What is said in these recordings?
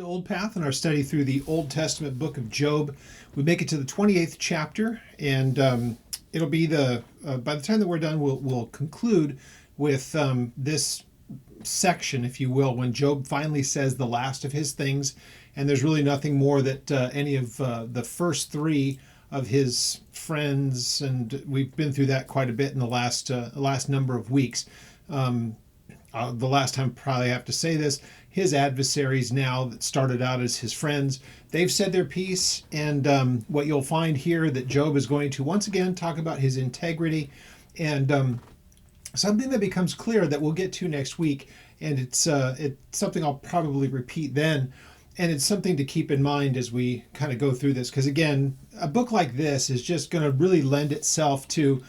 to Old Path in our study through the Old Testament book of Job. We make it to the 28th chapter, and it'll be by the time that we're done, we'll conclude with this section, if you will, when Job finally says the last of his things, and there's really nothing more that any of the first three of his friends, and we've been through that quite a bit in the last number of weeks. The last time, probably have to say this, his adversaries now that started out as his friends, they've said their piece, and what you'll find here that Job is going to once again talk about his integrity, and something that becomes clear that we'll get to next week, and it's something I'll probably repeat then, and it's something to keep in mind as we kind of go through this, because again, a book like this is just going to really lend itself to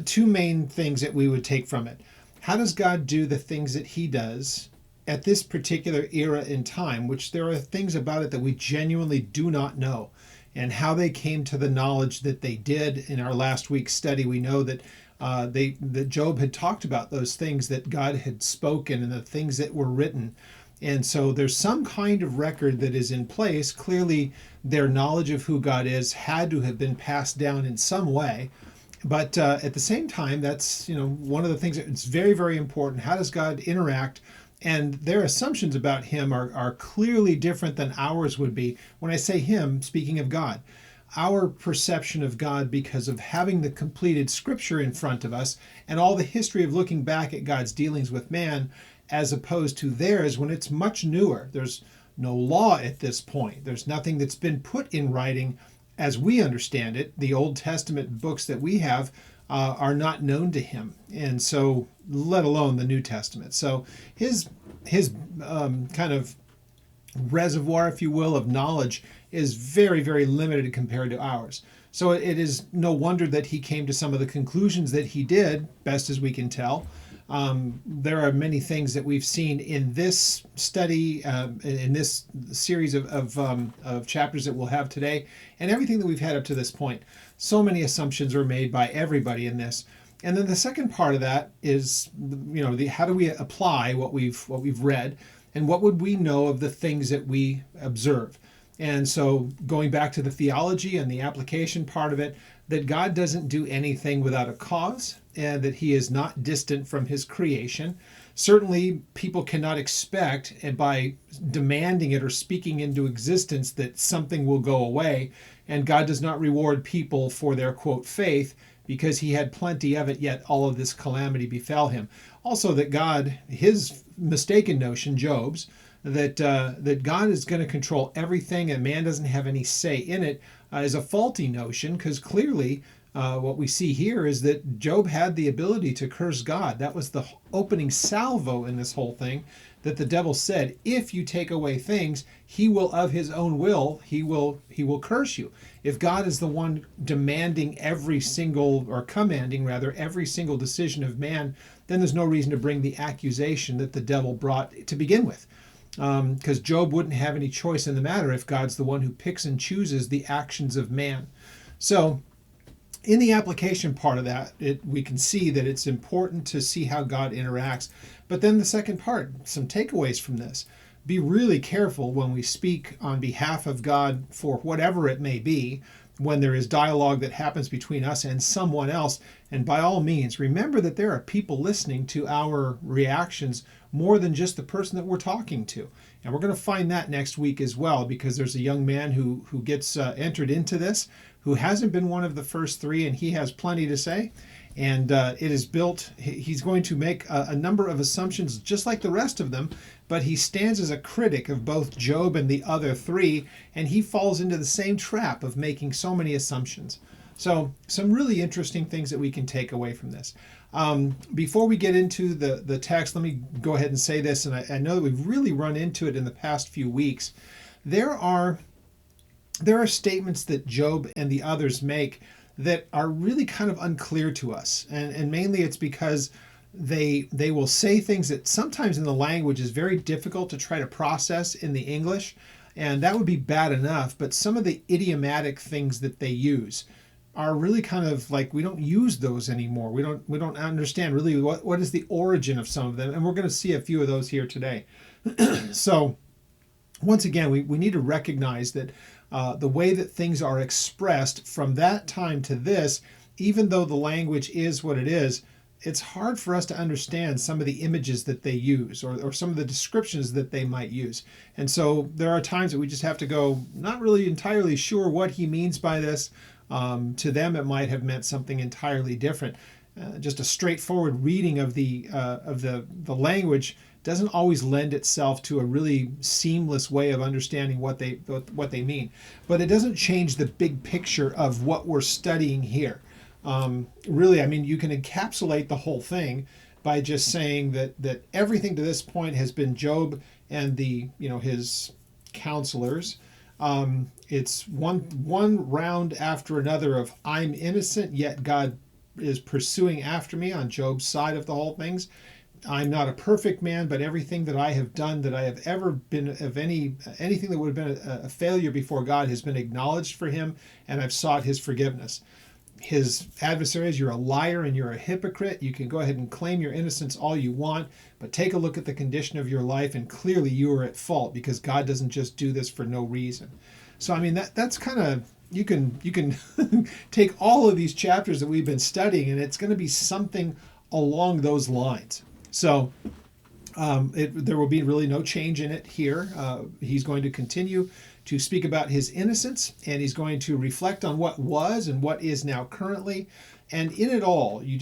two main things that we would take from it. How does God do the things that he does at this particular era in time, which there are things about it that we genuinely do not know, and how they came to the knowledge that they did. In our last week's study, we know that that Job had talked about those things that God had spoken and the things that were written. And so there's some kind of record that is in place. Clearly, their knowledge of who God is had to have been passed down in some way. But at the same time, that's one of the things that's very, very important. How does God interact? And their assumptions about him are clearly different than ours would be. When I say him, speaking of God, our perception of God, because of having the completed scripture in front of us and all the history of looking back at God's dealings with man, as opposed to theirs when it's much newer. There's no law at this point. There's nothing that's been put in writing as we understand it. The Old Testament books that we have are not known to him, and so let alone the New Testament. So his kind of reservoir, if you will, of knowledge is very, very limited compared to ours. So it is no wonder that he came to some of the conclusions that he did, best as we can tell. There are many things that we've seen in this study, in this series of chapters that we'll have today, and everything that we've had up to this point. So many assumptions were made by everybody in this. And then the second part of that is, how do we apply what we've read, and what would we know of the things that we observe? And so going back to the theology and the application part of it, that God doesn't do anything without a cause, and that he is not distant from his creation. Certainly, people cannot expect, and by demanding it or speaking into existence, that something will go away. And God does not reward people for their, quote, faith, because he had plenty of it, yet all of this calamity befell him. Also, that God, his mistaken notion, Job's, that God is going to control everything and man doesn't have any say in it, is a faulty notion, because clearly what we see here is that Job had the ability to curse God. That was the opening salvo in this whole thing, that the devil said, if you take away things, he will of his own will, he will curse you. If God is the one demanding every single decision of man, then there's no reason to bring the accusation that the devil brought to begin with. Because Job wouldn't have any choice in the matter if God's the one who picks and chooses the actions of man. So in the application part of that, we can see that it's important to see how God interacts. But then the second part, some takeaways from this. Be really careful when we speak on behalf of God for whatever it may be, when there is dialogue that happens between us and someone else. And by all means, remember that there are people listening to our reactions more than just the person that we're talking to. And we're going to find that next week as well, because there's a young man who gets entered into this, who hasn't been one of the first three, and he has plenty to say. And it is built, he's going to make a number of assumptions just like the rest of them, but he stands as a critic of both Job and the other three, and he falls into the same trap of making so many assumptions. So some really interesting things that we can take away from this. Before we get into the text, let me go ahead and say this, and I know that we've really run into it in the past few weeks. There are statements that Job and the others make that are really kind of unclear to us. And mainly it's because they will say things that sometimes in the language is very difficult to try to process in the English. And that would be bad enough. But some of the idiomatic things that they use are really kind of like, we don't use those anymore. We don't understand really what is the origin of some of them. And we're going to see a few of those here today. So once again, we need to recognize that the way that things are expressed from that time to this, even though the language is what it is, it's hard for us to understand some of the images that they use or some of the descriptions that they might use. And so there are times that we just have to go, not really entirely sure what he means by this. To them, it might have meant something entirely different. Just a straightforward reading of the language doesn't always lend itself to a really seamless way of understanding what they mean. But it doesn't change the big picture of what we're studying here. Really, I mean, you can encapsulate the whole thing by just saying that everything to this point has been Job and his counselors. It's one round after another of I'm innocent, yet God is pursuing after me on Job's side of the whole things. I'm not a perfect man, but everything that I have done, that I have ever been of anything that would have been a failure before God has been acknowledged for him, and I've sought his forgiveness. His adversaries, you're a liar and you're a hypocrite. You can go ahead and claim your innocence all you want, but take a look at the condition of your life, and clearly you are at fault because God doesn't just do this for no reason. So I mean that's kind of, you can take all of these chapters that we've been studying, and it's going to be something along those lines. So there will be really no change in it here. He's going to continue to speak about his innocence, and he's going to reflect on what was and what is now currently. And in it all, you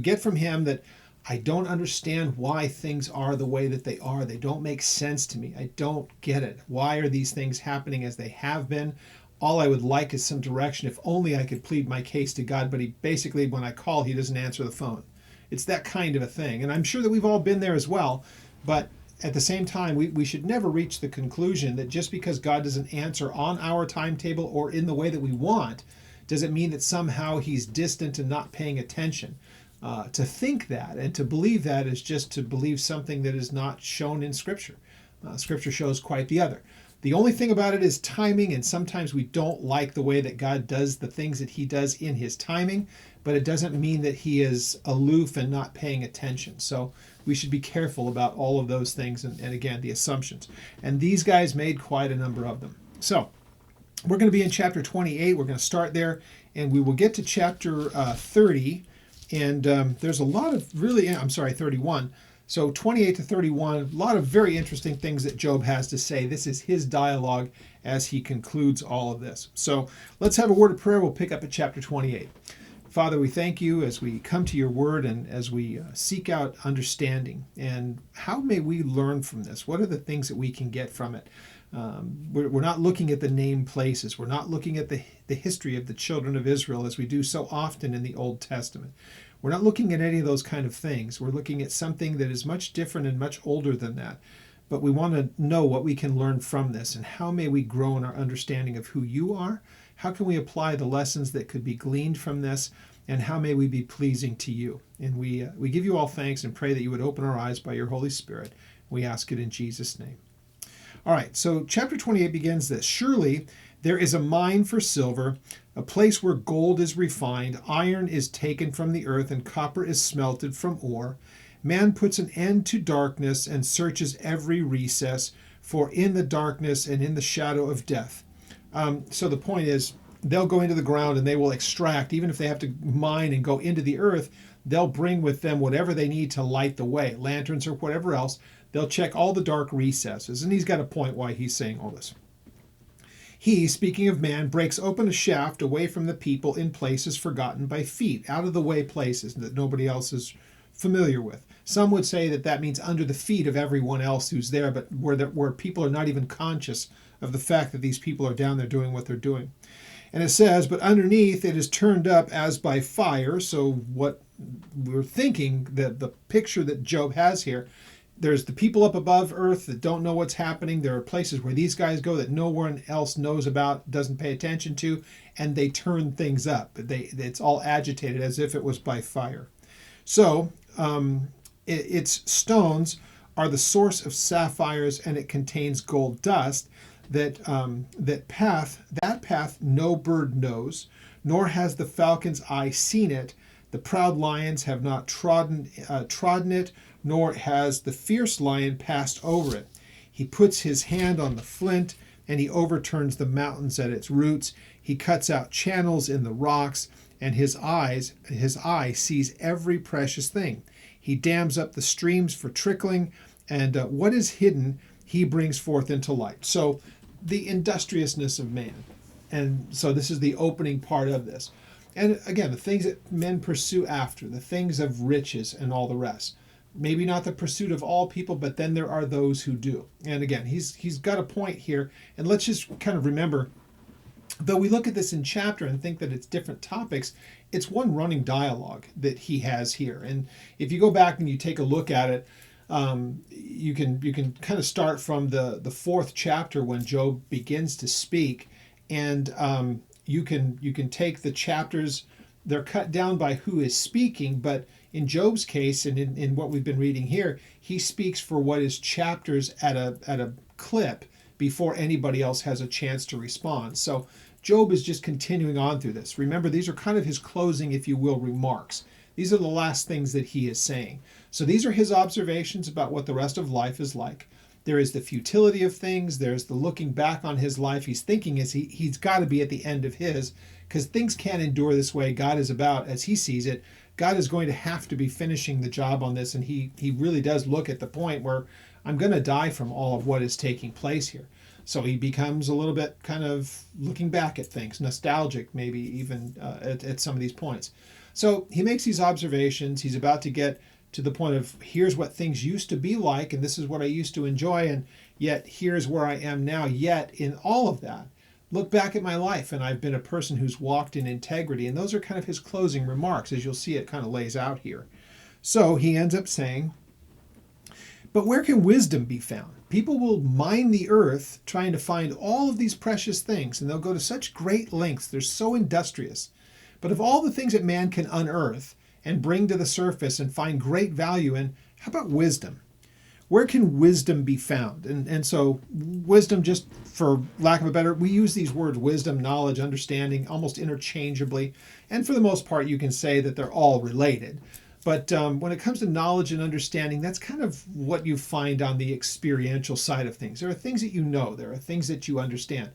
get from him that I don't understand why things are the way that they are. They don't make sense to me. I don't get it. Why are these things happening as they have been? All I would like is some direction. If only I could plead my case to God, but he basically, when I call, he doesn't answer the phone. It's that kind of a thing. And I'm sure that we've all been there as well. But at the same time, we should never reach the conclusion that just because God doesn't answer on our timetable or in the way that we want, does it mean that somehow he's distant and not paying attention. To think that and to believe that is just to believe something that is not shown in Scripture. Scripture shows quite the other. The only thing about it is timing, and sometimes we don't like the way that God does the things that he does in his timing, but it doesn't mean that he is aloof and not paying attention. So we should be careful about all of those things and again, the assumptions. And these guys made quite a number of them. So we're going to be in chapter 28. We're going to start there, and we will get to chapter 30. And there's a lot of 31. So 28 to 31, a lot of very interesting things that Job has to say. This is his dialogue as he concludes all of this. So let's have a word of prayer. We'll pick up at chapter 28. Father, we thank you as we come to your word and as we seek out understanding. And how may we learn from this? What are the things that we can get from it? We're not looking at the named places. We're not looking at the history of the children of Israel as we do so often in the Old Testament. We're not looking at any of those kind of things. We're looking at something that is much different and much older than that. But we want to know what we can learn from this, and how may we grow in our understanding of who you are? How can we apply the lessons that could be gleaned from this? And how may we be pleasing to you? And we give you all thanks and pray that you would open our eyes by your Holy Spirit. We ask it in Jesus' name. All right, so chapter 28 begins this. Surely there is a mine for silver, a place where gold is refined, iron is taken from the earth, and copper is smelted from ore. Man puts an end to darkness and searches every recess, for in the darkness and in the shadow of death. So the point is, they'll go into the ground and they will extract, even if they have to mine and go into the earth, they'll bring with them whatever they need to light the way, lanterns or whatever else. They'll check all the dark recesses. And he's got a point why he's saying all this. He, speaking of man, breaks open a shaft away from the people in places forgotten by feet, out of the way places that nobody else is familiar with. Some would say that that means under the feet of everyone else who's there, but where people are not even conscious of the fact that these people are down there doing what they're doing. And it says, but underneath it is turned up as by fire. So what we're thinking, that the picture that Job has here, there's the people up above earth that don't know what's happening. There are places where these guys go that no one else knows about, doesn't pay attention to, and they turn things up. It's all agitated as if it was by fire. So its stones are the source of sapphires, and it contains gold dust. That path no bird knows, nor has the falcon's eye seen it. The proud lions have not trodden it, nor has the fierce lion passed over it. He puts his hand on the flint, and he overturns the mountains at its roots. He cuts out channels in the rocks, and his eye sees every precious thing. He dams up the streams for trickling, and what is hidden he brings forth into light. So the industriousness of man. And so this is the opening part of this. And again, the things that men pursue after, the things of riches and all the rest. Maybe not the pursuit of all people, but then there are those who do. And again, he's got a point here. And let's just kind of remember, though we look at this in chapter and think that it's different topics, it's one running dialogue that he has here. And if you go back and you take a look at it, you can kind of start from the fourth chapter when Job begins to speak, and you can take the chapters. They're cut down by who is speaking, but in Job's case, and in what we've been reading here, he speaks for what is chapters at a clip before anybody else has a chance to respond. So Job is just continuing on through this. Remember, these are kind of his closing, if you will, remarks. These are the last things that he is saying. So these are his observations about what the rest of life is like. There is the futility of things. There's the looking back on his life. He's thinking he's got to be at the end of his, because things can't endure this way. God is about, as he sees it, God is going to have to be finishing the job on this. And he really does look at the point where I'm going to die from all of what is taking place here. So he becomes a little bit kind of looking back at things, nostalgic maybe even at some of these points. So he makes these observations. He's about to get to the point of, here's what things used to be like, and this is what I used to enjoy, and yet here's where I am now. Yet in all of that, look back at my life, and I've been a person who's walked in integrity. And those are kind of his closing remarks, as you'll see it kind of lays out here. So he ends up saying, but where can wisdom be found? People will mine the earth trying to find all of these precious things, and they'll go to such great lengths. They're so industrious. But of all the things that man can unearth and bring to the surface and find great value in, how about wisdom? Where can wisdom be found? And so wisdom, just for lack of a better, we use these words wisdom, knowledge, understanding almost interchangeably. And for the most part, you can say that they're all related. But when it comes to knowledge and understanding, that's kind of what you find on the experiential side of things. There are things that you know. There are things that you understand.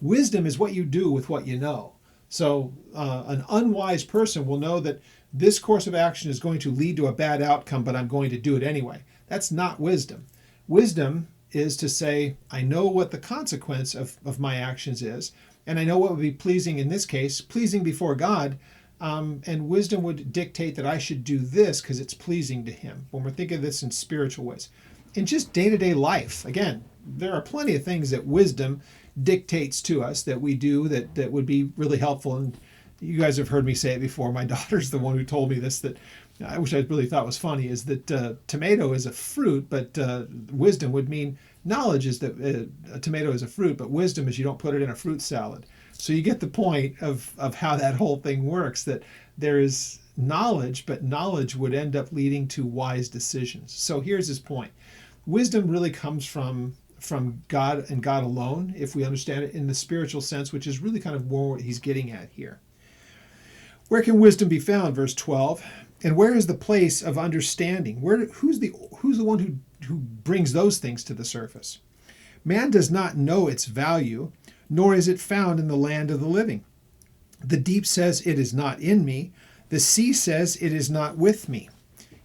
Wisdom is what you do with what you know. So an unwise person will know that this course of action is going to lead to a bad outcome, but I'm going to do it anyway. That's not wisdom. Wisdom is to say, I know what the consequence of my actions is, and I know what would be pleasing in this case, pleasing before God, and wisdom would dictate that I should do this because it's pleasing to him, when we're thinking of this in spiritual ways. In just day-to-day life, again, there are plenty of things that wisdom dictates to us that we do that would be really helpful. And you guys have heard me say it before. My daughter's the one who told me this, that which I really thought was funny, is that tomato is a fruit, but wisdom would mean knowledge is that a tomato is a fruit, but wisdom is you don't put it in a fruit salad. So you get the point of how that whole thing works, that there is knowledge, but knowledge would end up leading to wise decisions. So here's his point. Wisdom really comes from God and God alone, if we understand it in the spiritual sense, which is really kind of more what he's getting at here. Where can wisdom be found? Verse 12. And where is the place of understanding? Who's the one who brings those things to the surface? Man does not know its value, nor is it found in the land of the living. The deep says, it is not in me. The sea says, it is not with me.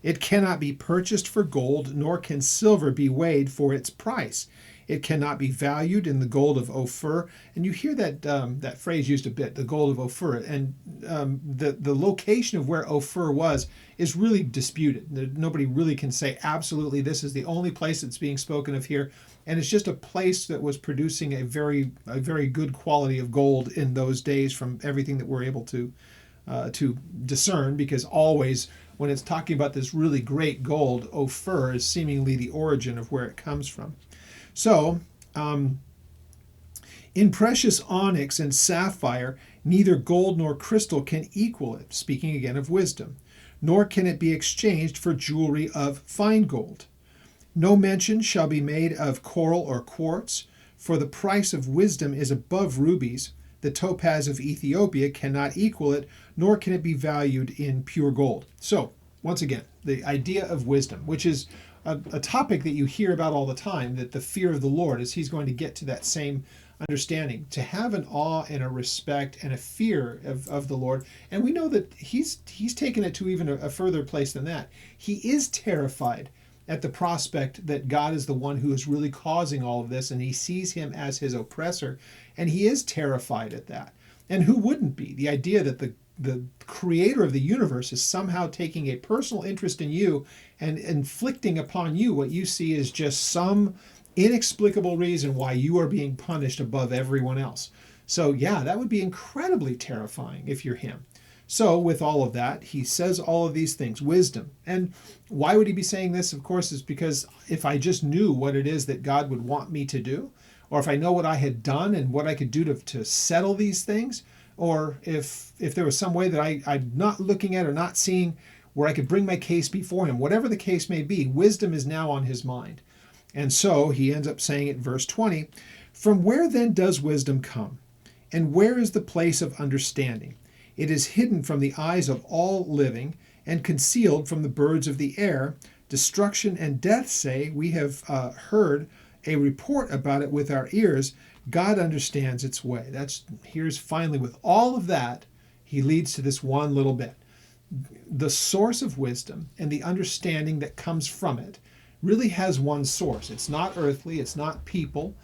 It cannot be purchased for gold, nor can silver be weighed for its price. It cannot be valued in the gold of Ophir. And you hear that phrase used a bit, the gold of Ophir. And the location of where Ophir was is really disputed. Nobody really can say absolutely this is the only place that's being spoken of here. And it's just a place that was producing a very good quality of gold in those days, from everything that we're able to discern, because always when it's talking about this really great gold, Ophir is seemingly the origin of where it comes from. So, in precious onyx and sapphire, neither gold nor crystal can equal it, speaking again of wisdom, nor can it be exchanged for jewelry of fine gold. No mention shall be made of coral or quartz, for the price of wisdom is above rubies. The topaz of Ethiopia cannot equal it, nor can it be valued in pure gold. So, once again, the idea of wisdom, which is a topic that you hear about all the time, that the fear of the Lord is he's going to get to that same understanding, to have an awe and a respect and a fear of the Lord. And we know that he's taken it to even a further place than that. He is terrified at the prospect that God is the one who is really causing all of this, and he sees him as his oppressor, and he is terrified at that. And who wouldn't be? The idea that the creator of the universe is somehow taking a personal interest in you and inflicting upon you what you see as just some inexplicable reason why you are being punished above everyone else. So yeah, that would be incredibly terrifying if you're him. So with all of that, he says all of these things, wisdom. And why would he be saying this? Of course, is because if I just knew what it is that God would want me to do, or if I know what I had done and what I could do to settle these things, or if there was some way that I'm not looking at or not seeing where I could bring my case before him, whatever the case may be, wisdom is now on his mind. And so he ends up saying in verse 20, "From where then does wisdom come? And where is the place of understanding? It is hidden from the eyes of all living and concealed from the birds of the air. Destruction and death say, we have heard a report about it with our ears. God understands its way." Here's finally, with all of that, he leads to this one little bit. The source of wisdom and the understanding that comes from it really has one source. It's not earthly, it's not people.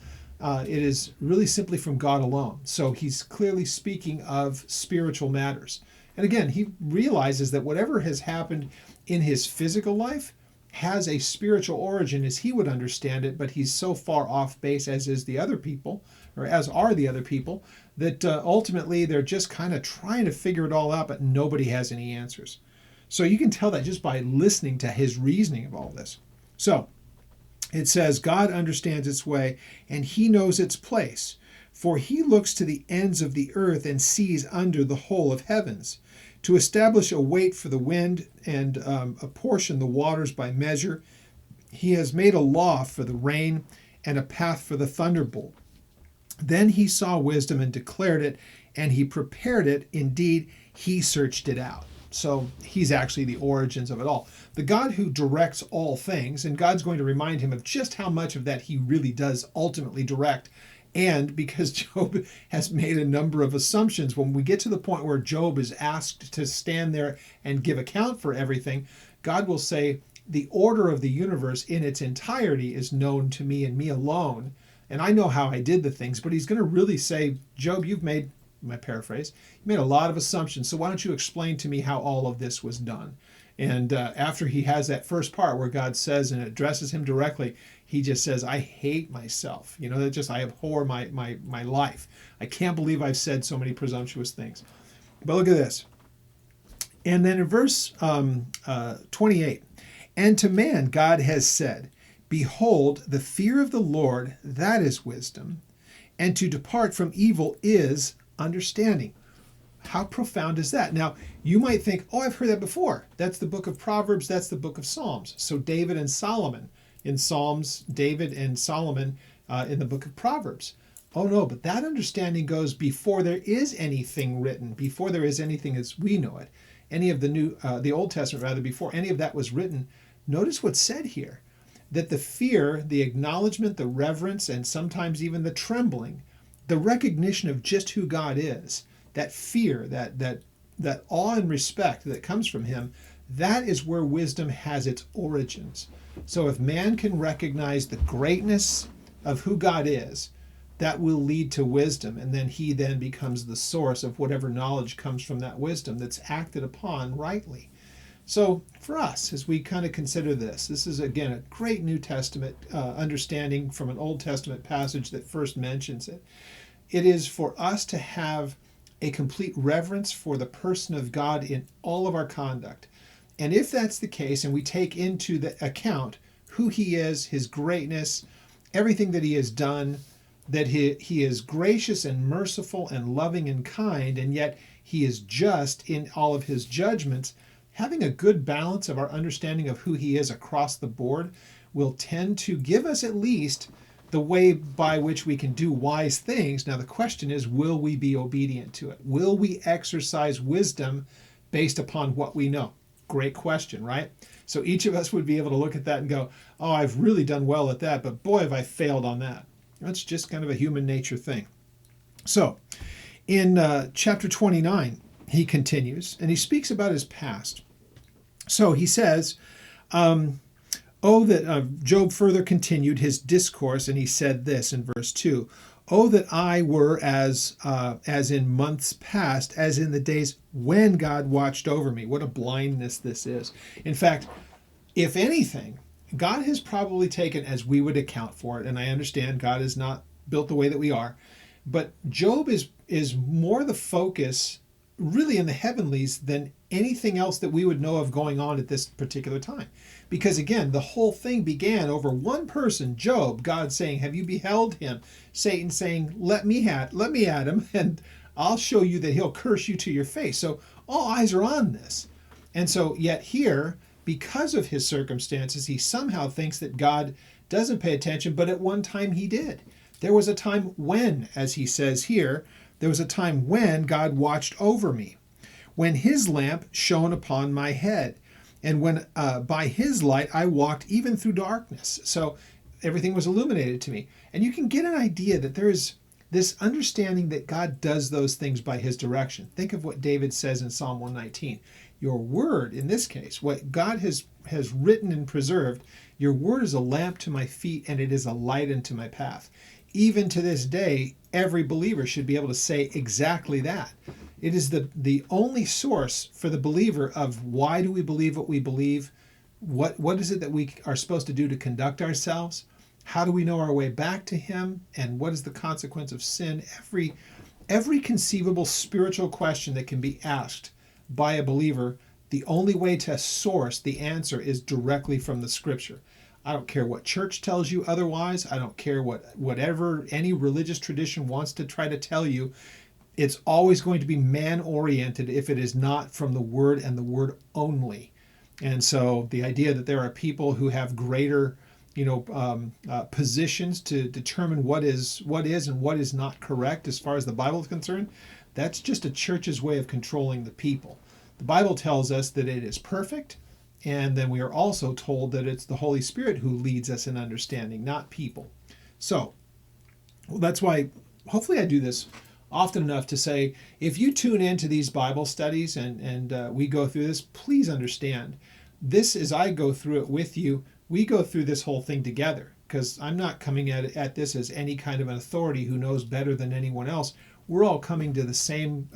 It is really simply from God alone. So he's clearly speaking of spiritual matters. And again, he realizes that whatever has happened in his physical life has a spiritual origin as he would understand it, but he's so far off base, as is the other people, or as are the other people, that ultimately they're just kind of trying to figure it all out, but nobody has any answers. So you can tell that just by listening to his reasoning of all this. So it says, God understands its way, and he knows its place. For he looks to the ends of the earth and sees under the whole of heavens, to establish a weight for the wind and apportion the waters by measure. He has made a law for the rain and a path for the thunderbolt. Then he saw wisdom and declared it, and he prepared it. Indeed, he searched it out. So he's actually the origins of it all. The God who directs all things, and God's going to remind him of just how much of that he really does ultimately direct. And because Job has made a number of assumptions, when we get to the point where Job is asked to stand there and give account for everything, God will say, the order of the universe in its entirety is known to me and me alone. And I know how I did the things, but he's going to really say, Job, you've made, my paraphrase, you made a lot of assumptions. So why don't you explain to me how all of this was done? And after he has that first part where God says and addresses him directly, he just says, I hate myself. You know, that just, I abhor my life. I can't believe I've said so many presumptuous things. But look at this. And then in verse 28, and to man God has said, behold, the fear of the Lord, that is wisdom, and to depart from evil is understanding. How profound is that? Now, you might think, oh, I've heard that before. That's the book of Proverbs. That's the book of Psalms. So David and Solomon in Psalms, David and Solomon in the book of Proverbs. Oh, no, but that understanding goes before there is anything written, before there is anything as we know it. Any of the Old Testament, rather, before any of that was written. Notice what's said here, that the fear, the acknowledgement, the reverence, and sometimes even the trembling, the recognition of just who God is, that fear, that awe and respect that comes from him, that is where wisdom has its origins. So if man can recognize the greatness of who God is, that will lead to wisdom, and then he then becomes the source of whatever knowledge comes from that wisdom that's acted upon rightly. So for us, as we kind of consider this is, again, a great New Testament understanding from an Old Testament passage that first mentions it. It is for us to have a complete reverence for the person of God in all of our conduct. And if that's the case, and we take into the account who he is, his greatness, everything that he has done, that he is gracious and merciful and loving and kind, and yet he is just in all of his judgments, having a good balance of our understanding of who he is across the board will tend to give us at least the way by which we can do wise things. Now the question is, will we be obedient to it? Will we exercise wisdom based upon what we know? great question, right? So each of us would be able to look at that and go, oh, I've really done well at that, but boy, have I failed on that. That's just kind of a human nature thing. So in chapter 29, he continues, and he speaks about his past. So he says, Job further continued his discourse, and he said this in verse 2, "Oh, that I were as in months past, as in the days when God watched over me." What a blindness this is. In fact, if anything, God has probably taken, as we would account for it, and I understand God is not built the way that we are, but Job is more the focus really in the heavenlies than anything else that we would know of going on at this particular time. Because again, the whole thing began over one person, Job, God saying, "Have you beheld him?" Satan saying, let me at him, and I'll show you that he'll curse you to your face. So all eyes are on this. And so yet here, because of his circumstances, he somehow thinks that God doesn't pay attention, but at one time he did. There was a time when, as he says here, there was a time when God watched over me, when his lamp shone upon my head, and when by his light I walked even through darkness. So everything was illuminated to me. And you can get an idea that there is this understanding that God does those things by his direction. Think of what David says in Psalm 119. Your word, in this case, what God has written and preserved, your word is a lamp to my feet and it is a light unto my path. Even to this day, every believer should be able to say exactly that. It is the only source for the believer of why do we believe what we believe, what is it that we are supposed to do to conduct ourselves, how do we know our way back to him, and what is the consequence of sin. Every conceivable spiritual question that can be asked by a believer, the only way to source the answer is directly from the scripture. I don't care what church tells you otherwise. I don't care whatever any religious tradition wants to try to tell you. It's always going to be man-oriented if it is not from the word and the word only. And so the idea that there are people who have greater, positions to determine what is and what is not correct as far as the Bible is concerned, that's just a church's way of controlling the people. The Bible tells us that it is perfect, and then we are also told that it's the Holy Spirit who leads us in understanding, not people. So that's why hopefully I do this often enough to say, if you tune into these Bible studies and we go through this, please understand this as I go through it with you. We go through this whole thing together, because I'm not coming at this as any kind of an authority who knows better than anyone else. We're all coming to the same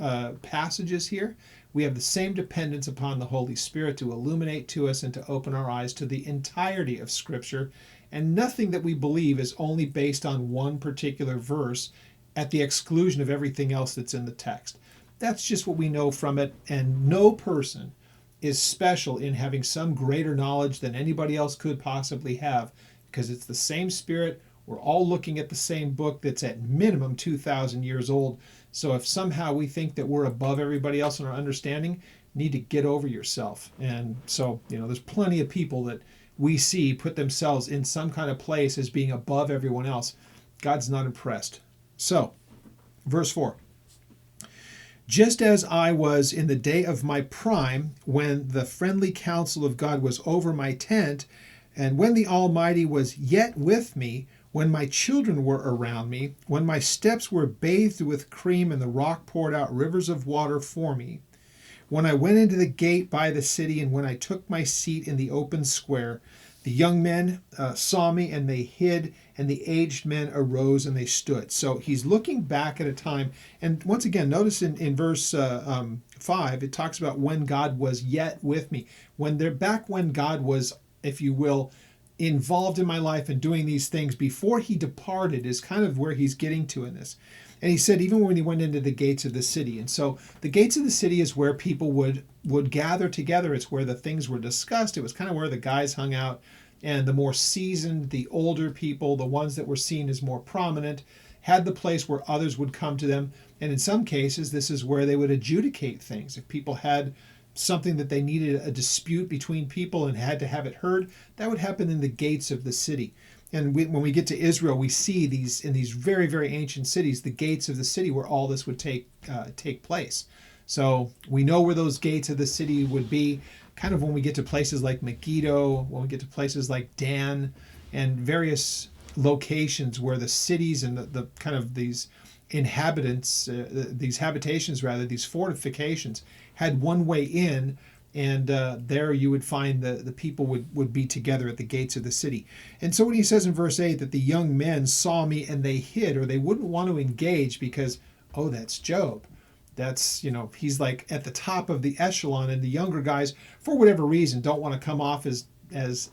passages here. We have the same dependence upon the Holy Spirit to illuminate to us and to open our eyes to the entirety of Scripture. And nothing that we believe is only based on one particular verse at the exclusion of everything else that's in the text. That's just what we know from it. And no person is special in having some greater knowledge than anybody else could possibly have, because it's the same Spirit. We're all looking at the same book that's at minimum 2,000 years old. So if somehow we think that we're above everybody else in our understanding, need to get over yourself. And so, there's plenty of people that we see put themselves in some kind of place as being above everyone else. God's not impressed. So, verse 4. Just as I was in the day of my prime, when the friendly counsel of God was over my tent, and when the Almighty was yet with me, when my children were around me, when my steps were bathed with cream and the rock poured out rivers of water for me, when I went into the gate by the city, and when I took my seat in the open square, the young men saw me and they hid, and the aged men arose and they stood. So he's looking back at a time. And once again, notice in verse 5, it talks about when God was yet with me. When God was, if you will, involved in my life and doing these things before he departed is kind of where he's getting to in this. And he said, even when he went into the gates of the city. And so the gates of the city is where people would gather together. It's where the things were discussed. It was kind of where the guys hung out. And the more seasoned, the older people, the ones that were seen as more prominent, had the place where others would come to them. And in some cases, this is where they would adjudicate things. If people had something that they needed, a dispute between people and had to have it heard, that would happen in the gates of the city. And when we get to Israel, we see these in these very, very ancient cities, the gates of the city where all this would take place. So we know where those gates of the city would be. kind of when we get to places like Megiddo, when we get to places like Dan, and various locations where the cities and the kind of these inhabitants, these habitations rather, these fortifications had one way in, and there you would find the people would be together at the gates of the city. And so when he says in verse 8 that the young men saw me and they hid, or they wouldn't want to engage because, oh, that's Job. That's, he's like at the top of the echelon, and the younger guys, for whatever reason, don't want to come off as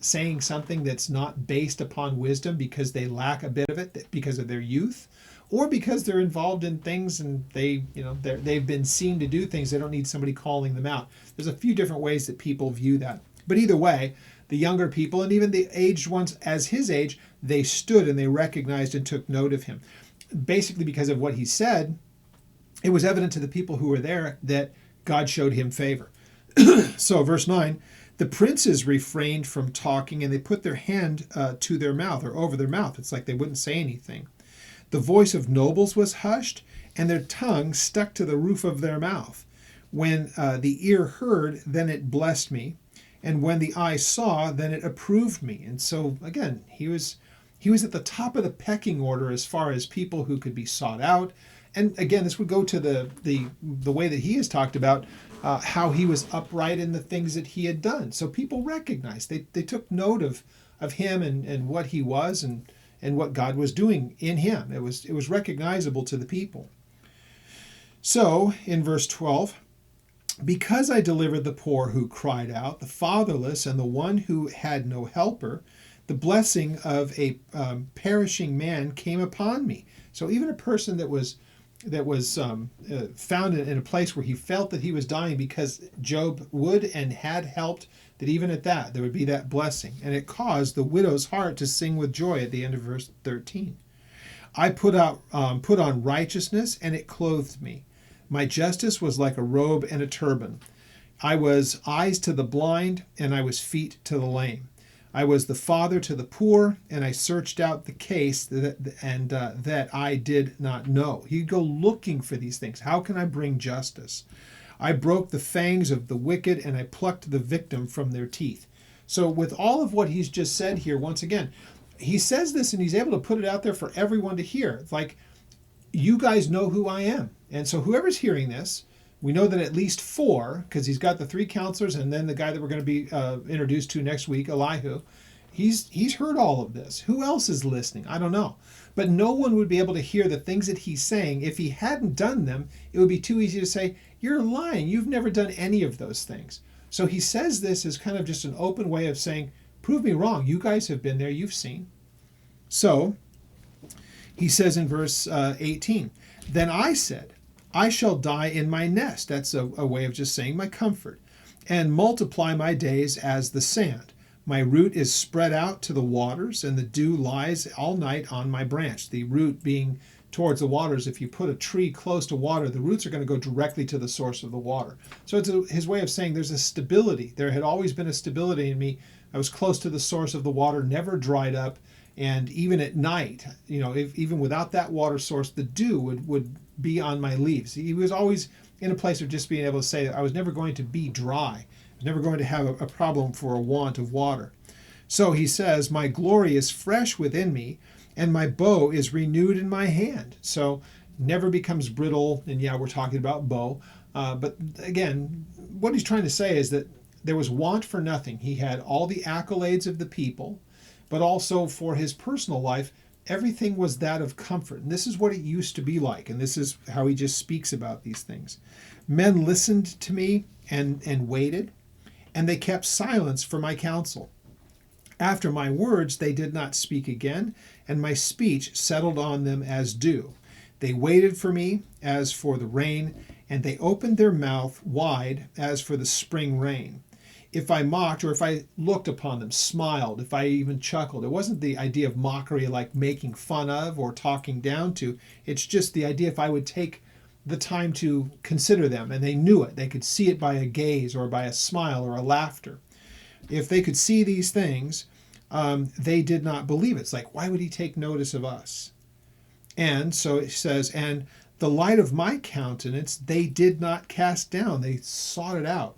saying something that's not based upon wisdom because they lack a bit of it because of their youth, or because they're involved in things and they've been seen to do things. They don't need somebody calling them out. There's a few different ways that people view that. But either way, the younger people and even the aged ones as his age, they stood and they recognized and took note of him. Basically because of what he said, it was evident to the people who were there that God showed him favor. So verse 9, the princes refrained from talking, and they put their hand to their mouth, or over their mouth. It's like they wouldn't say anything. The voice of nobles was hushed, and their tongue stuck to the roof of their mouth. When the ear heard, then it blessed me, and when the eye saw, then it approved me. And so again, he was at the top of the pecking order as far as people who could be sought out. And again, this would go to the way that he has talked about how he was upright in the things that he had done. So people recognized, they took note of him and what he was and what God was doing in him. It was recognizable to the people. So in verse 12, because I delivered the poor who cried out, the fatherless, and the one who had no helper, the blessing of a perishing man came upon me. So even a person that was found in a place where he felt that he was dying, because Job would and had helped, that even at that there would be that blessing. And it caused the widow's heart to sing with joy at the end of verse 13. I put on righteousness, and it clothed me. My justice was like a robe and a turban. I was eyes to the blind, and I was feet to the lame. I was the father to the poor, and I searched out the case that I did not know. He'd go looking for these things. How can I bring justice? I broke the fangs of the wicked, and I plucked the victim from their teeth. So with all of what he's just said here, once again, he says this and he's able to put it out there for everyone to hear. It's like, you guys know who I am. And so whoever's hearing this, we know that at least 4, because he's got the 3 counselors and then the guy that we're going to be introduced to next week, Elihu, he's heard all of this. Who else is listening? I don't know. But no one would be able to hear the things that he's saying. If he hadn't done them, it would be too easy to say, you're lying. You've never done any of those things. So he says this as kind of just an open way of saying, prove me wrong. You guys have been there. You've seen. So he says in verse 18, then I said, I shall die in my nest. That's a way of just saying my comfort. And multiply my days as the sand. My root is spread out to the waters, and the dew lies all night on my branch. The root being towards the waters. If you put a tree close to water, the roots are going to go directly to the source of the water. So it's his way of saying there's a stability. There had always been a stability in me. I was close to the source of the water, never dried up. And even at night, even without that water source, the dew would be on my leaves. He was always in a place of just being able to say, I was never going to be dry. I was never going to have a problem for a want of water. So he says, my glory is fresh within me, and my bow is renewed in my hand. So never becomes brittle. And yeah, we're talking about bow. But again, what he's trying to say is that there was want for nothing. He had all the accolades of the people, but also for his personal life, everything was that of comfort. And this is what it used to be like. And this is how he just speaks about these things. Men listened to me and waited, and they kept silence for my counsel. After my words, they did not speak again, and my speech settled on them as dew. They waited for me as for the rain, and they opened their mouth wide as for the spring rain. If I mocked, or if I looked upon them, smiled, if I even chuckled, it wasn't the idea of mockery like making fun of or talking down to. It's just the idea if I would take the time to consider them, and they knew it. They could see it by a gaze or by a smile or a laughter. If they could see these things, they did not believe it. It's like, why would he take notice of us? And so it says, and the light of my countenance they did not cast down. They sought it out.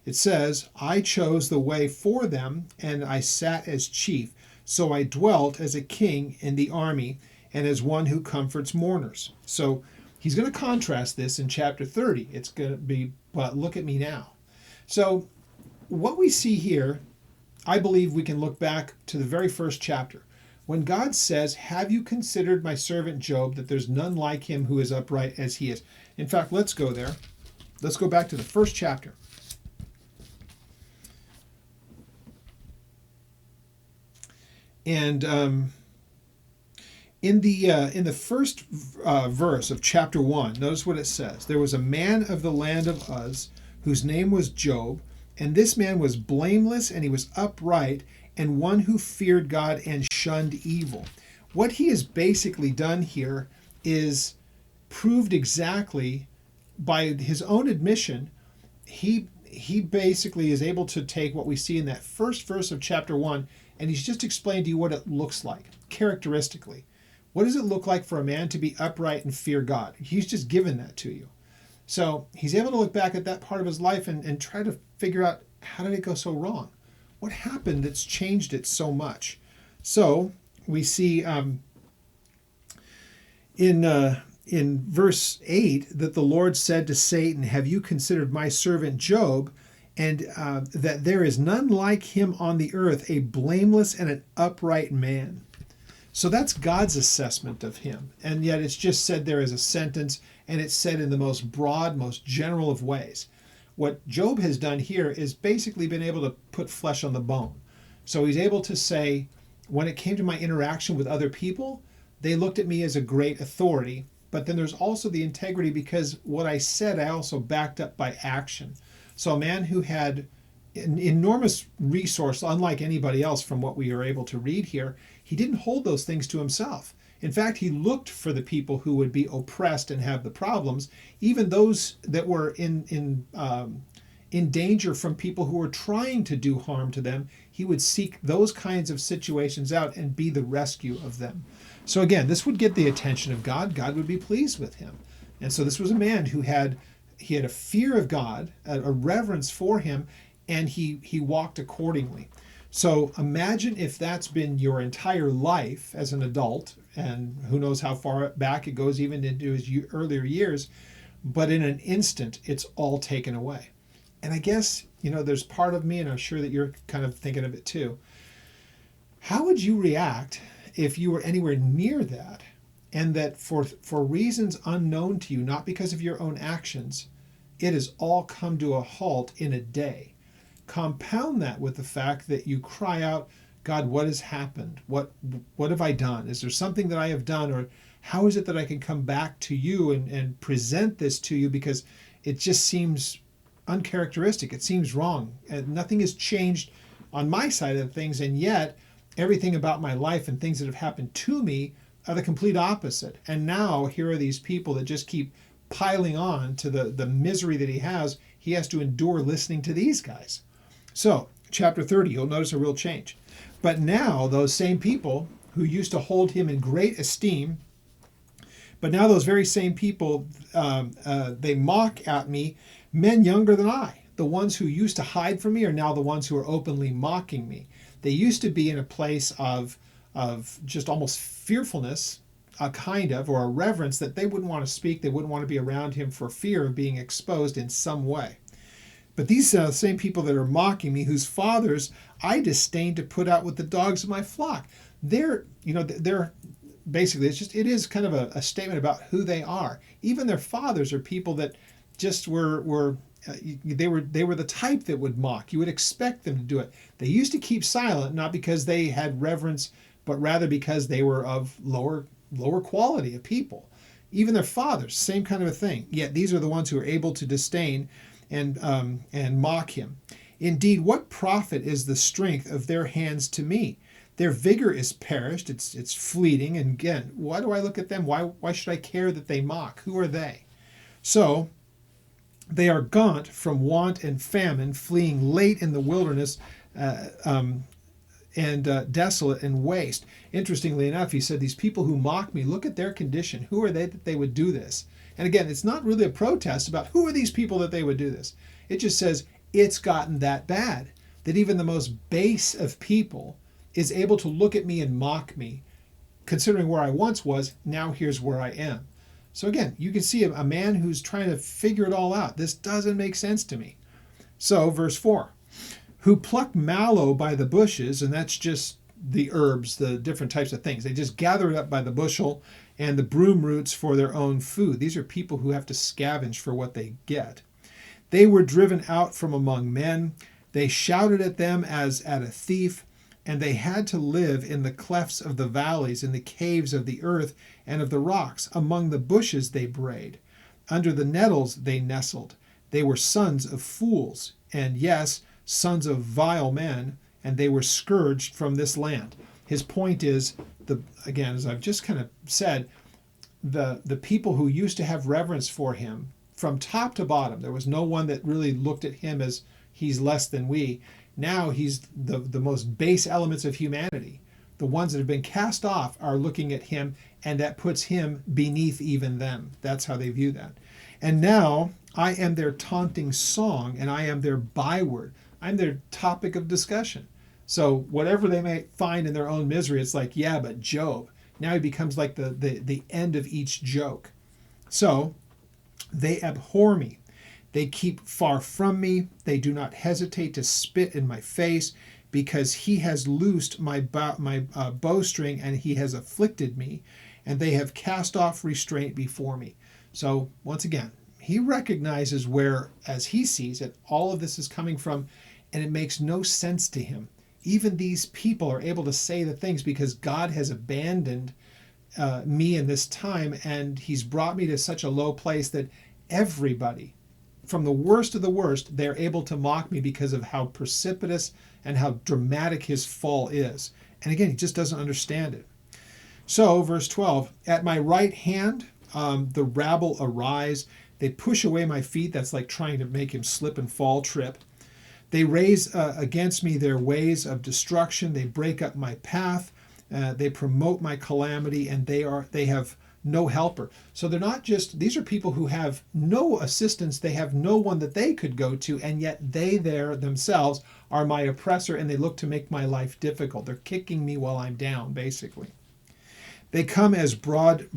It says, I chose the way for them, and I sat as chief. So I dwelt as a king in the army, and as one who comforts mourners. So he's going to contrast this in chapter 30. It's going to be, but look at me now. So what we see here, I believe we can look back to the very first chapter. When God says, have you considered my servant Job, that there's none like him who is upright as he is? In fact, let's go there. Let's go back to the first chapter. And in the first verse of chapter 1, notice what it says. There was a man of the land of Uz, whose name was Job, and this man was blameless, and he was upright, and one who feared God and shunned evil. What he has basically done here is proved exactly by his own admission. He basically is able to take what we see in that first verse of chapter 1, and he's just explained to you what it looks like, characteristically. What does it look like for a man to be upright and fear God? He's just given that to you. So he's able to look back at that part of his life and try to figure out, how did it go so wrong? What happened that's changed it so much? So we see in verse 8 that the Lord said to Satan, have you considered my servant Job, and that there is none like him on the earth, a blameless and an upright man. So that's God's assessment of him. And yet it's just said there as a sentence, and it's said in the most broad, most general of ways. What Job has done here is basically been able to put flesh on the bone. So he's able to say, when it came to my interaction with other people, they looked at me as a great authority. But then there's also the integrity, because what I said, I also backed up by action. So a man who had an enormous resource, unlike anybody else from what we are able to read here, he didn't hold those things to himself. In fact, he looked for the people who would be oppressed and have the problems, even those that were in danger from people who were trying to do harm to them. He would seek those kinds of situations out and be the rescue of them. So again, this would get the attention of God. God would be pleased with him. And so this was a man who had a fear of God, a reverence for him, and he walked accordingly. So imagine if that's been your entire life as an adult, and who knows how far back it goes, even into his earlier years, but in an instant, it's all taken away. And I guess, there's part of me, and I'm sure that you're kind of thinking of it too. How would you react if you were anywhere near that, and that for reasons unknown to you, not because of your own actions, it has all come to a halt in a day? Compound that with the fact that you cry out, God, what has happened? What have I done? Is there something that I have done? Or how is it that I can come back to you and present this to you? Because it just seems uncharacteristic. It seems wrong. And nothing has changed on my side of things. And yet everything about my life and things that have happened to me are the complete opposite. And now here are these people that just keep piling on to the misery that he has. He has to endure listening to these guys. So, chapter 30, you'll notice a real change. But now, those same people who used to hold him in great esteem, but now those very same people, they mock at me, men younger than I. The ones who used to hide from me are now the ones who are openly mocking me. They used to be in a place of just almost fearfulness, or a reverence, that they wouldn't want to speak, they wouldn't want to be around him for fear of being exposed in some way. But these are the same people that are mocking me, whose fathers I disdain to put out with the dogs of my flock. They're basically, it is kind of a statement about who they are. Even their fathers are people that just were the type that would mock. You would expect them to do it. They used to keep silent, not because they had reverence, but rather because they were of lower quality of people. Even their fathers, same kind of a thing. Yet these are the ones who are able to disdain and mock him. Indeed, what profit is the strength of their hands to me? Their vigor is perished, it's fleeting. And again, why do I look at them? Why should I care that they mock? Who are they? So they are gaunt from want and famine, fleeing late in the wilderness, and desolate and waste. Interestingly enough, he said, these people who mock me, look at their condition. Who are they that they would do this? And again, it's not really a protest about who are these people that they would do this. It just says It's gotten that bad that even the most base of people is able to look at me and mock me, considering where I once was. Now here's where I am. So again, you can see a man who's trying to figure it all out. This doesn't make sense to me. So verse 4, who pluck mallow by the bushes, and that's just the herbs, the different types of things. They just gather it up by the bushel, and the broom roots for their own food. These are people who have to scavenge for what they get. They were driven out from among men. They shouted at them as at a thief, and they had to live in the clefts of the valleys, in the caves of the earth and of the rocks. Among the bushes they brayed. Under the nettles they nestled. They were sons of fools, and yes, sons of vile men, and they were scourged from this land. His point is, again, as I've just kind of said, the people who used to have reverence for him, from top to bottom, there was no one that really looked at him as he's less than we. Now he's the most base elements of humanity. The ones that have been cast off are looking at him, and that puts him beneath even them. That's how they view that. And now I am their taunting song, and I am their byword. I'm their topic of discussion. So whatever they may find in their own misery, it's like, yeah, but Job. Now he becomes like the end of each joke. So they abhor me. They keep far from me. They do not hesitate to spit in my face, because he has loosed my bowstring, and he has afflicted me, and they have cast off restraint before me. So once again, he recognizes where, as he sees it, all of this is coming from, and it makes no sense to him. Even these people are able to say the things because God has abandoned me in this time, and he's brought me to such a low place that everybody, from the worst of the worst, they're able to mock me because of how precipitous and how dramatic his fall is. And again, he just doesn't understand it. So, verse 12, at my right hand, the rabble arise. They push away my feet. That's like trying to make him slip and fall, trip. They raise against me their ways of destruction. They break up my path. They promote my calamity, and they have no helper. So they're not just, these are people who have no assistance. They have no one that they could go to, and yet they there themselves are my oppressor, and they look to make my life difficult. They're kicking me while I'm down, basically. They come as broad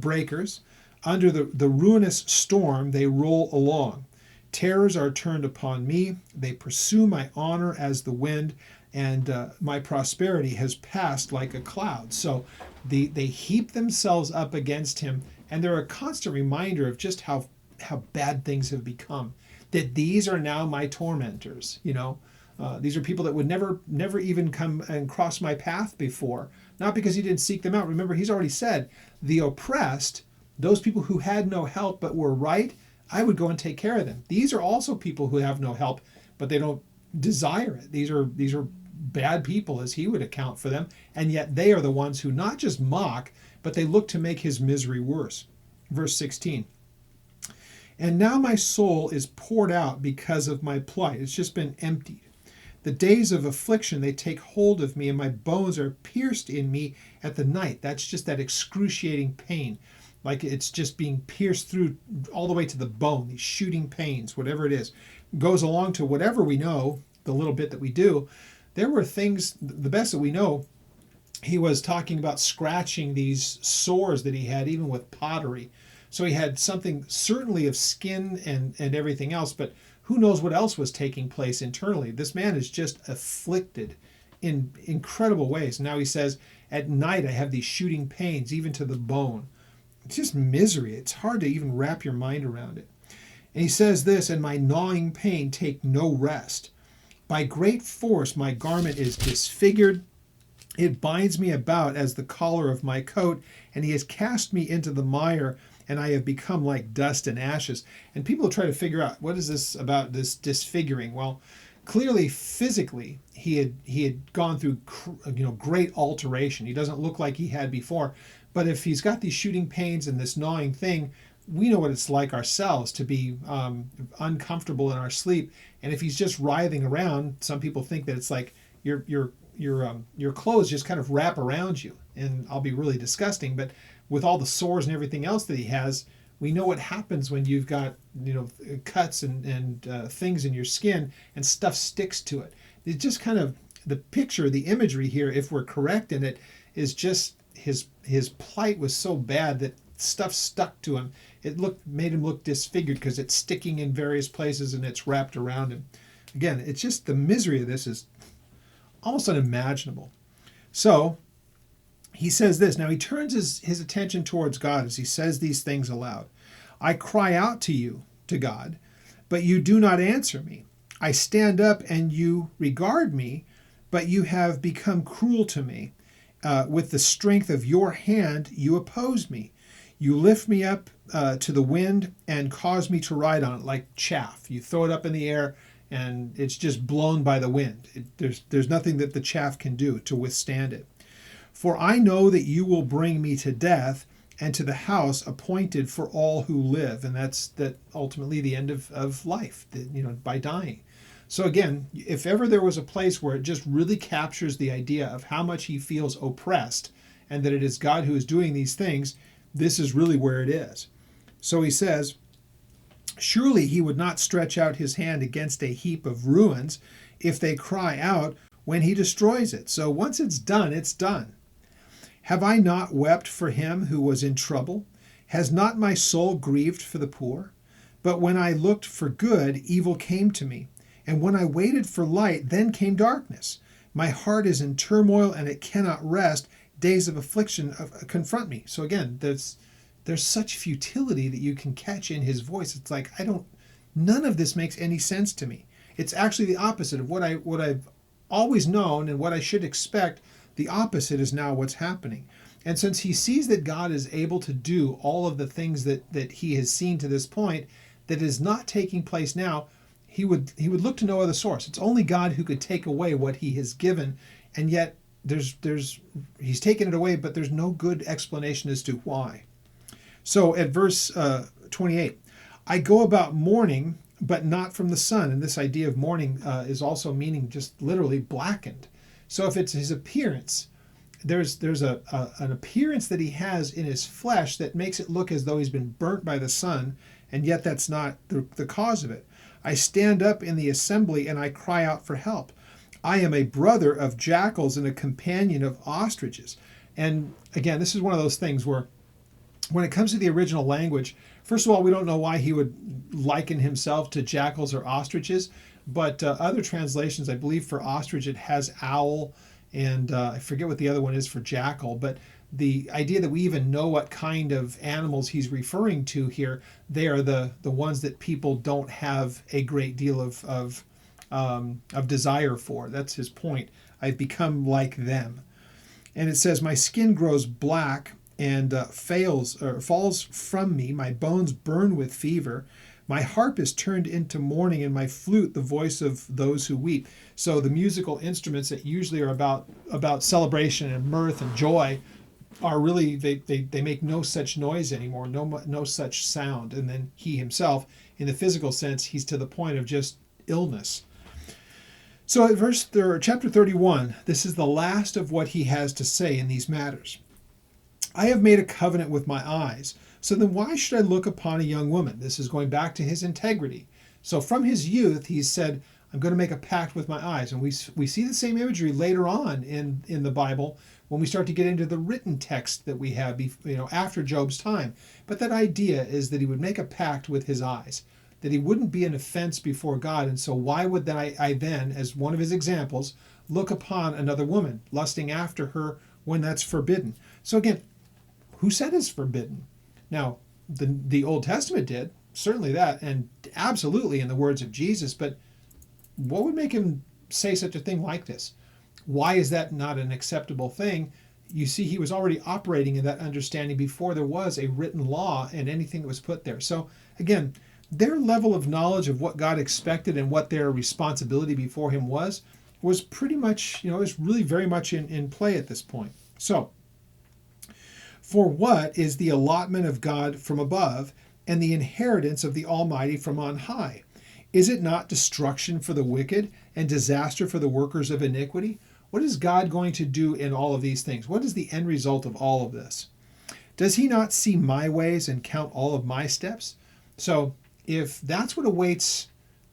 breakers. Under the ruinous storm, they roll along. Terrors are turned upon me. They pursue my honor as the wind, and my prosperity has passed like a cloud. So they heap themselves up against him, and they're a constant reminder of just how bad things have become. That these are now my tormentors. These are people that would never even come and cross my path before. Not because he didn't seek them out. Remember, he's already said, the oppressed, those people who had no help but were right, I would go and take care of them. These are also people who have no help, but they don't desire it. These are bad people, as he would account for them, and yet they are the ones who not just mock, but they look to make his misery worse. Verse 16. And now my soul is poured out because of my plight. It's just been emptied. The days of affliction, they take hold of me, and my bones are pierced in me at the night. That's just that excruciating pain. Like it's just being pierced through all the way to the bone, these shooting pains, whatever it is. Goes along to whatever we know, the little bit that we do. There were things, the best that we know, he was talking about scratching these sores that he had, even with pottery. So he had something certainly of skin and everything else, but who knows what else was taking place internally. This man is just afflicted in incredible ways. Now he says, at night I have these shooting pains, even to the bone. It's just misery. It's hard to even wrap your mind around it. And he says this, and my gnawing pain take no rest. By great force my garment is disfigured. It binds me about as the collar of my coat, and he has cast me into the mire, and I have become like dust and ashes. And people try to figure out, what is this about, this disfiguring? Well, clearly physically he had gone through great alteration. He doesn't look like he had before. But if he's got these shooting pains and this gnawing thing, we know what it's like ourselves to be uncomfortable in our sleep. And if he's just writhing around, some people think that it's like your clothes just kind of wrap around you. And I'll be really disgusting, but with all the sores and everything else that he has, We know what happens when you've got, cuts and things in your skin and stuff sticks to it. It's just kind of the picture, the imagery here, if we're correct in it, is just his plight was so bad that stuff stuck to him. It made him look disfigured because it's sticking in various places and it's wrapped around him. Again, it's just the misery of this is almost unimaginable. So he says this. Now he turns his attention towards God as he says these things aloud. I cry out to you, to God, but you do not answer me. I stand up and you regard me, but you have become cruel to me. With the strength of your hand, you oppose me. You lift me up to the wind and cause me to ride on it like chaff. You throw it up in the air and it's just blown by the wind. There's nothing that the chaff can do to withstand it. For I know that you will bring me to death and to the house appointed for all who live. And that's ultimately the end of life, by dying. So again, if ever there was a place where it just really captures the idea of how much he feels oppressed and that it is God who is doing these things, this is really where it is. So he says, surely he would not stretch out his hand against a heap of ruins if they cry out when he destroys it. So once it's done, it's done. Have I not wept for him who was in trouble? Has not my soul grieved for the poor? But when I looked for good, evil came to me. And when I waited for light, then came darkness. My heart is in turmoil and it cannot rest. Days of affliction confront me. So again, there's such futility that you can catch in his voice. It's like, none of this makes any sense to me. It's actually the opposite of what I've always known and what I should expect. The opposite is now what's happening. And since he sees that God is able to do all of the things that he has seen to this point, that is not taking place now, he would look to no other source. It's only God who could take away what he has given, and yet he's taken it away, but there's no good explanation as to why. So at verse 28, I go about mourning, but not from the sun. And this idea of mourning is also meaning just literally blackened. So if it's his appearance, there's an appearance that he has in his flesh that makes it look as though he's been burnt by the sun, and yet that's not the cause of it. I stand up in the assembly and I cry out for help. I am a brother of jackals and a companion of ostriches. And again, this is one of those things where when it comes to the original language, first of all, we don't know why he would liken himself to jackals or ostriches, but other translations, I believe for ostrich, it has owl, and I forget what the other one is for jackal, but the idea that we even know what kind of animals he's referring to here, they are the ones that people don't have a great deal of desire for. That's his point. I've become like them. And it says, my skin grows black and falls from me. My bones burn with fever. My harp is turned into mourning, and my flute the voice of those who weep. So the musical instruments that usually are about celebration and mirth and joy are really, they make no such noise anymore, no such sound. And then he himself, in the physical sense, he's to the point of just illness. So at chapter 31, this is the last of what he has to say in these matters. I have made a covenant with my eyes. So then why should I look upon a young woman? This is going back to his integrity. So from his youth, he said, I'm going to make a pact with my eyes. And we see the same imagery later on in the Bible when we start to get into the written text that we have after Job's time. But that idea is that he would make a pact with his eyes, that he wouldn't be an offense before God. And so why would I then, as one of his examples, look upon another woman, lusting after her when that's forbidden? So again, who said it's forbidden? Now, the Old Testament did, certainly that, and absolutely in the words of Jesus, but what would make him say such a thing like this? Why is that not an acceptable thing? You see, he was already operating in that understanding before there was a written law and anything that was put there. So again, their level of knowledge of what God expected and what their responsibility before him was pretty much, was really very much in play at this point. So, for what is the allotment of God from above and the inheritance of the Almighty from on high? Is it not destruction for the wicked and disaster for the workers of iniquity? What is God going to do in all of these things? What is the end result of all of this? Does he not see my ways and count all of my steps? So if that's what awaits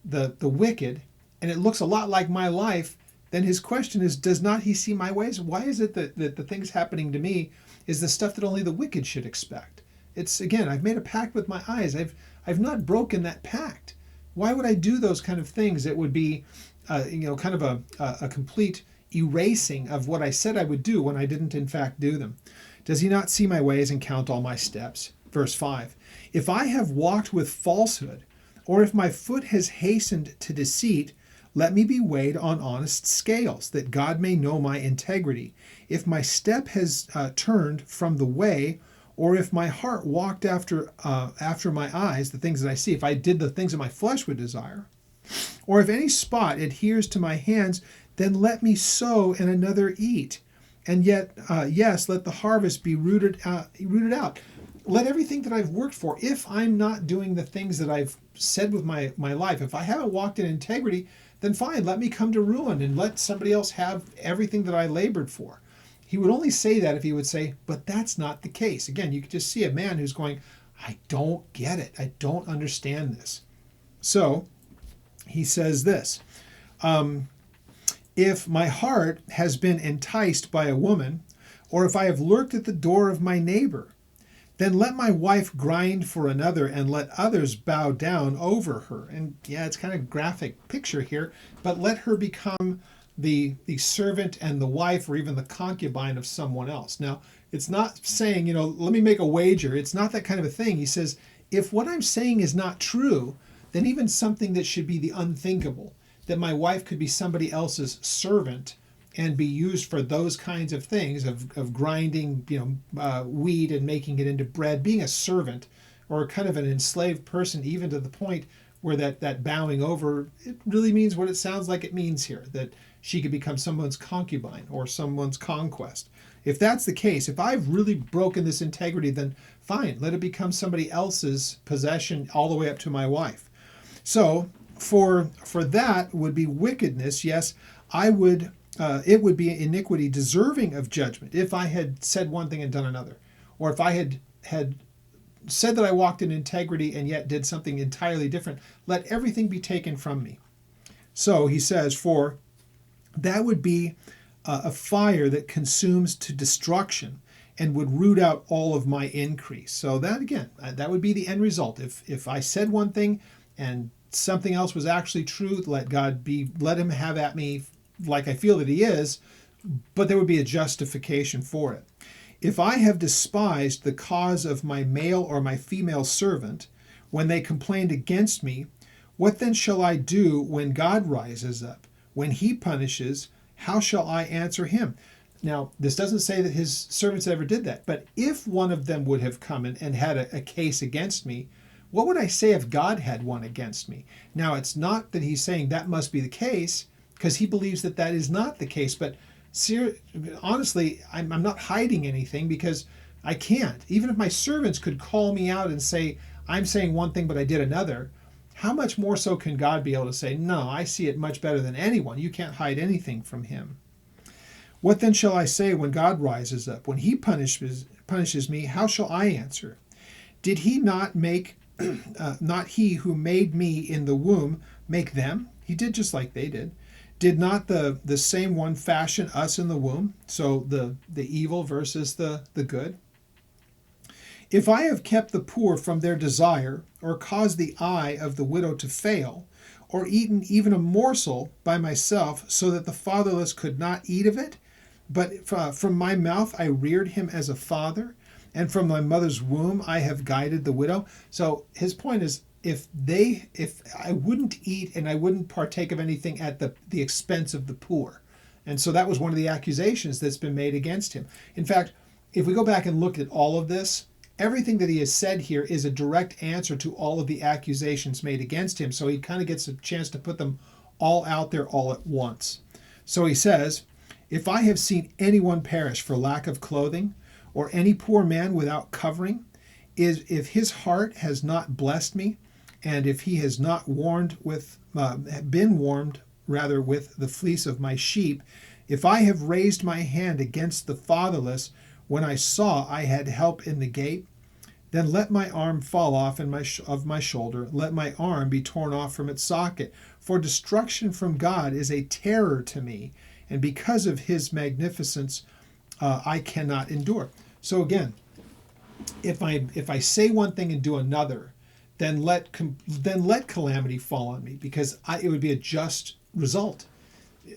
the wicked, and it looks a lot like my life, then his question is, does not he see my ways? Why is it that the things happening to me is the stuff that only the wicked should expect? It's, again, I've made a pact with my eyes. I've not broken that pact. Why would I do those kind of things? It would be, kind of a complete erasing of what I said I would do when I didn't in fact do them. Does he not see my ways and count all my steps? Verse 5. If I have walked with falsehood, or if my foot has hastened to deceit, let me be weighed on honest scales, that God may know my integrity. If my step has turned from the way, or if my heart walked after my eyes, the things that I see, if I did the things that my flesh would desire, or if any spot adheres to my hands, then let me sow and another eat. And yet, yes, let the harvest be rooted out. Let everything that I've worked for, if I'm not doing the things that I've said with my life, if I haven't walked in integrity, then fine, let me come to ruin and let somebody else have everything that I labored for. He would only say that if he would say, but that's not the case. Again, you could just see a man who's going, I don't get it. I don't understand this. So he says this, if my heart has been enticed by a woman, or if I have lurked at the door of my neighbor, then let my wife grind for another and let others bow down over her. And yeah, it's kind of graphic picture here, but let her become the servant and the wife or even the concubine of someone else. Now, it's not saying, let me make a wager. It's not that kind of a thing. He says, if what I'm saying is not true, then even something that should be the unthinkable, that my wife could be somebody else's servant and be used for those kinds of things of grinding, wheat and making it into bread, being a servant or kind of an enslaved person, even to the point where that bowing over, it really means what it sounds like it means here, that she could become someone's concubine or someone's conquest. If that's the case, if I've really broken this integrity, then fine, let it become somebody else's possession all the way up to my wife. So for that would be wickedness. Yes, it would be iniquity deserving of judgment if I had said one thing and done another, or if I had said that I walked in integrity and yet did something entirely different. Let everything be taken from me. So he says, for that would be a fire that consumes to destruction and would root out all of my increase. So that, again, that would be the end result. If I said one thing and something else was actually true, let him have at me like I feel that he is, but there would be a justification for it. If I have despised the cause of my male or my female servant when they complained against me, what then shall I do when God rises up? When he punishes, how shall I answer him? Now, this doesn't say that his servants ever did that, but if one of them would have come and had a case against me, what would I say if God had one against me? Now, it's not that he's saying that must be the case, because he believes that is not the case. But honestly, I'm not hiding anything, because I can't. Even if my servants could call me out and say, I'm saying one thing, but I did another, how much more so can God be able to say, no, I see it much better than anyone. You can't hide anything from him. What then shall I say when God rises up? When he punishes me, how shall I answer? Did he not make, not he who made me in the womb, make them? He did just like they did. Did not the same one fashion us in the womb? So the evil versus the good. If I have kept the poor from their desire, or caused the eye of the widow to fail, or eaten even a morsel by myself, so that the fatherless could not eat of it, but from my mouth I reared him as a father, and from my mother's womb I have guided the widow. So his point is, if I wouldn't eat and I wouldn't partake of anything at the expense of the poor. And so that was one of the accusations that's been made against him. In fact, if we go back and look at all of this, everything that he has said here is a direct answer to all of the accusations made against him. So he kind of gets a chance to put them all out there all at once. So he says, if I have seen anyone perish for lack of clothing, or any poor man without covering, if his heart has not blessed me, and if he has not been warmed with the fleece of my sheep, if I have raised my hand against the fatherless, when I saw I had help in the gate, then let my arm fall off of my shoulder, let my arm be torn off from its socket. For destruction from God is a terror to me, and because of his magnificence, I cannot endure. So again, if I say one thing and do another, then let calamity fall on me, because it would be a just result.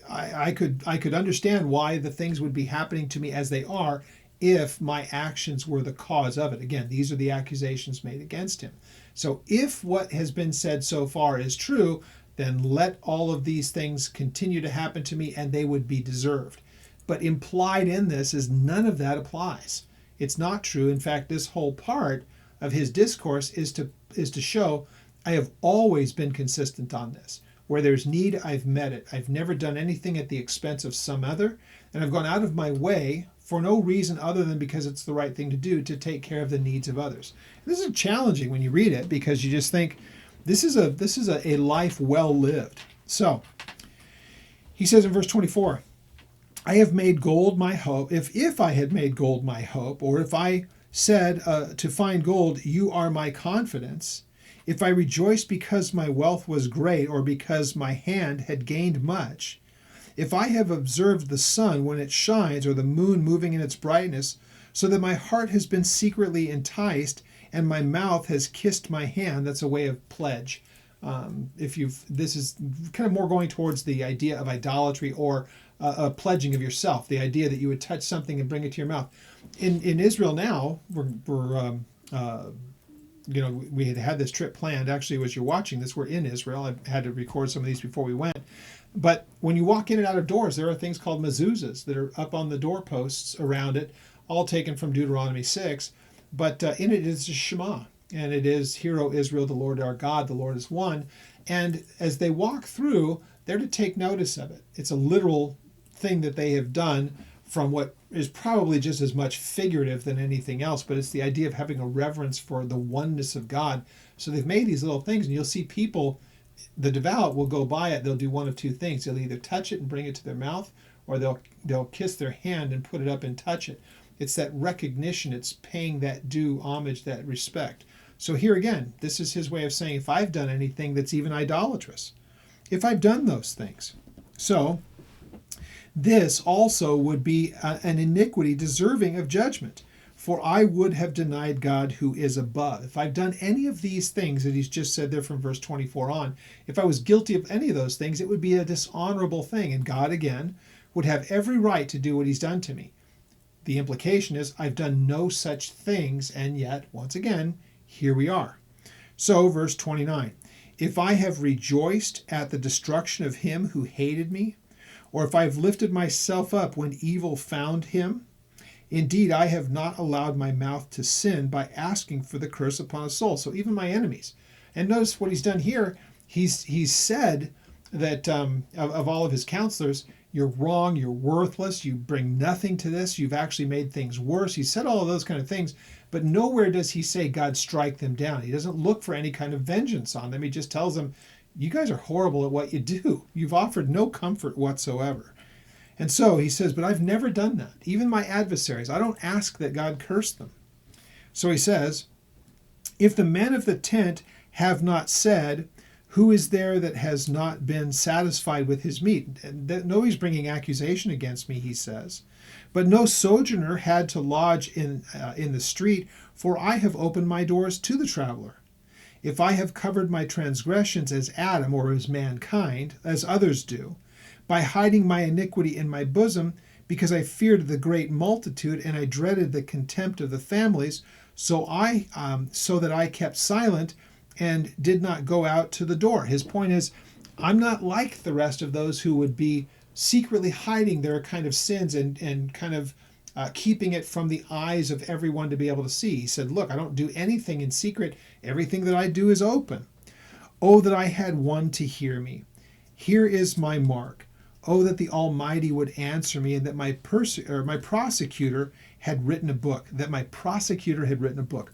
I could understand why the things would be happening to me as they are if my actions were the cause of it. Again, these are the accusations made against him. So if what has been said so far is true, then let all of these things continue to happen to me, and they would be deserved. But implied in this is none of that applies. It's not true. In fact, this whole part of his discourse is to show I have always been consistent on this. Where there's need, I've met it. I've never done anything at the expense of some other, and I've gone out of my way for no reason other than because it's the right thing to do to take care of the needs of others. This is challenging when you read it, because you just think this is a life well lived. So he says in verse 24, I have made gold my hope. If I had made gold my hope, or if I said to find gold, you are my confidence, if I rejoiced because my wealth was great, or because my hand had gained much, if I have observed the sun when it shines, or the moon moving in its brightness, so that my heart has been secretly enticed, and my mouth has kissed my hand. That's a way of pledge. This is kind of more going towards the idea of idolatry, or a pledging of yourself. The idea that you would touch something and bring it to your mouth. In Israel now, we had this trip planned. Actually, as you're watching this, we're in Israel. I had to record some of these before we went. But when you walk in and out of doors, there are things called mezuzahs that are up on the doorposts around it, all taken from Deuteronomy 6. But in it is a Shema, and it is, Hear, O Israel, the Lord our God, the Lord is one. And as they walk through, they're to take notice of it. It's a literal thing that they have done from what is probably just as much figurative than anything else, but it's the idea of having a reverence for the oneness of God. So they've made these little things, and you'll see people, the devout, will go by it. They'll do one of two things. They'll either touch it and bring it to their mouth, or they'll kiss their hand and put it up and touch it. It's that recognition. It's paying that due homage, that respect. So here again, this is his way of saying, if I've done anything that's even idolatrous, if I've done those things. So this also would be an iniquity deserving of judgment, for I would have denied God who is above. If I've done any of these things that he's just said there from verse 24 on, if I was guilty of any of those things, it would be a dishonorable thing, and God, again, would have every right to do what he's done to me. The implication is I've done no such things, and yet, once again, here we are. So, verse 29, if I have rejoiced at the destruction of him who hated me, or if I have lifted myself up when evil found him, indeed I have not allowed my mouth to sin by asking for the curse upon a soul. So even my enemies. And notice what he's done here. He's said that of all of his counselors, you're wrong, you're worthless, you bring nothing to this, you've actually made things worse. He said all of those kind of things, but nowhere does he say, God, strike them down. He doesn't look for any kind of vengeance on them. He just tells them, you guys are horrible at what you do. You've offered no comfort whatsoever. And so he says, but I've never done that. Even my adversaries, I don't ask that God curse them. So he says, if the men of the tent have not said, who is there that has not been satisfied with his meat? Nobody's bringing accusation against me, he says. But no sojourner had to lodge in the street, for I have opened my doors to the traveler. If I have covered my transgressions as Adam, or as mankind, as others do, by hiding my iniquity in my bosom, because I feared the great multitude, and I dreaded the contempt of the families, so that I kept silent and did not go out to the door. His point is, I'm not like the rest of those who would be secretly hiding their kind of sins and kind of keeping it from the eyes of everyone to be able to see. He said, look, I don't do anything in secret. Everything that I do is open. Oh, that I had one to hear me. Here is my mark. Oh, that the Almighty would answer me, and that my prosecutor had written a book. That my prosecutor had written a book.